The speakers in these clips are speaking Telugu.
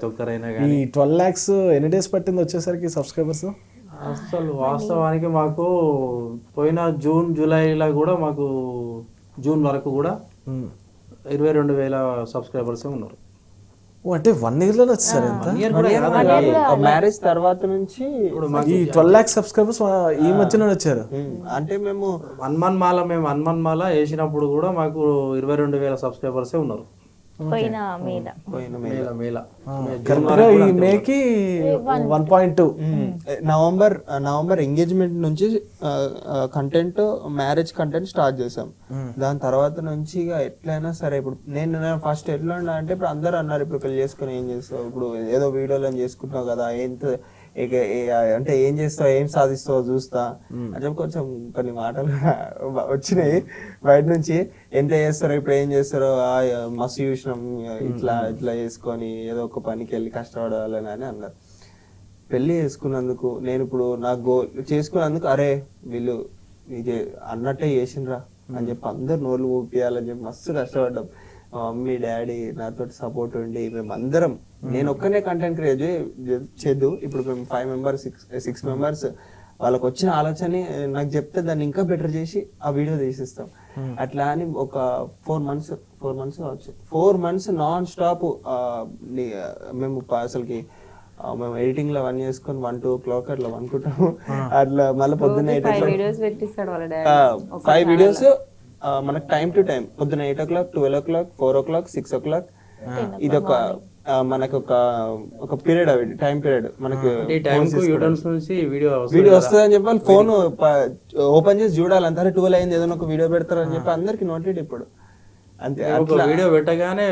ప్రతి ఒక్కరైనా ఈ కానీ 12 lakhs ఎన్ని డేస్ పట్టింది వచ్చేసరికి సబ్స్క్రైబర్స్? అసలు వాస్తవానికి మాకు పోయిన జూన్ జూలైలో కూడా మాకు జూన్ వరకు కూడా 22,000 సబ్స్క్రైబర్స్ ఉన్నారు. అంటే 1 year లోనే వచ్చేసారు ఎంత? మ్యారేజ్ తర్వాత నుంచి ఇప్పుడు ఈ 12 lakhs సబ్స్క్రైబర్స్ ఈ మధ్యలోనే వచ్చారు. అంటే మేము మేము హనుమాన్ మాల వేసినప్పుడు కూడా మాకు 22,000 సబ్స్క్రైబర్సే ఉన్నారు. పోయిన మీద మేల కరెక్ట్గా ఈ మేకి 1.2. నవంబర్ ఎంగేజ్మెంట్ నుంచి కంటెంట్ మ్యారేజ్ కంటెంట్ స్టార్ట్ చేసాం. దాని తర్వాత నుంచి ఇక ఎట్లయినా సరే ఇప్పుడు నేను ఫస్ట్ ఎట్లా ఉన్నా అంటే ఇప్పుడు అందరూ అన్నారు ఇప్పుడు పెళ్లి చేసుకుని ఏం చేస్తావు, ఇప్పుడు ఏదో వీడియోలో చేసుకుంటున్నావు కదా, అంటే ఏం చేస్తావు, ఏం సాధిస్తావు చూస్తా అంటే కొంచెం కొన్ని మాటలు వచ్చినాయి బయట నుంచి. ఎంత చేస్తారో ఇప్పుడు ఏం చేస్తారో మస్తు చూసినాం, ఇట్లా ఇట్లా చేసుకొని ఏదో ఒక పనికి వెళ్ళి కష్టపడాలని అని అన్నారు. పెళ్లి చేసుకున్నందుకు నేను ఇప్పుడు నా గోల్ చేసుకున్నందుకు అరే వీళ్ళు ఇది అన్నట్టే చేసిండ్రా అని చెప్పి అందరు నోళ్ళు ఊపియాలని చెప్పి మస్తు కష్టపడ్డాం. మా మమ్మీ డాడీ నాతో సపోర్ట్ ఉండి మేము అందరం, నేను ఒక్కనే కంటెంట్ క్రియేట్ చేద్దు, ఇప్పుడు మేము 5 members 6 members వాళ్ళకి వచ్చిన ఆలోచన నాకు చెప్తే దాన్ని ఇంకా బెటర్ చేసి ఆ వీడియో తీసిస్తాం. అట్లా అని ఒక 4 months కావచ్చు, 4 months నాన్ స్టాప్ మేము అసలుకి మేము ఎడిటింగ్ లో అవన్నీ చేసుకొని 1-2 o'clock అట్లా అనుకుంటాము. అట్లా మళ్ళీ పొద్దున్న 5 వీడియోస్ మనకు టైం టు టైం పొద్దున్న 8 o'clock 12 o'clock 4 o'clock 6 o'clock ఇది మనకు ఒక పీరియడ్ అవి టైం పీరియడ్ మనకు వీడియో వస్తుంది అని చెప్పి ఫోన్ ఓపెన్ చేసి చూడాలి అంటారు. 12 అయింది ఏదైనా ఒక వీడియో పెడతారని చెప్పి అందరికి నోటెడ్ ఇప్పుడు అంతే. వీడియో పెట్టగానే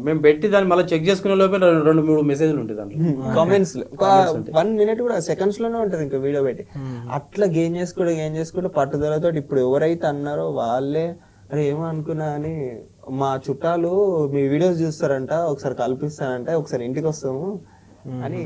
మేము పెట్టి దాన్ని మళ్ళీ చెక్ చేసుకునే లోపే 2-3 మెసేజ్లు ఉంటాయి దాంట్లో కామెంట్స్ లో. 1 minute కూడా సెకండ్స్ లోనే ఉంటది ఇంకా వీడియో పెట్టి. అట్లా గెయిన్ చేసుకుంటూ పట్టుదలతో ఇప్పుడు ఎవరైతే అన్నారో వాళ్ళే అరే ఏమో అనుకున్నా అని మా చుట్టాలు మీ వీడియోస్ చూస్తారంట, ఒకసారి కల్పిస్తానంటే ఒకసారి ఇంటికి వస్తాము అని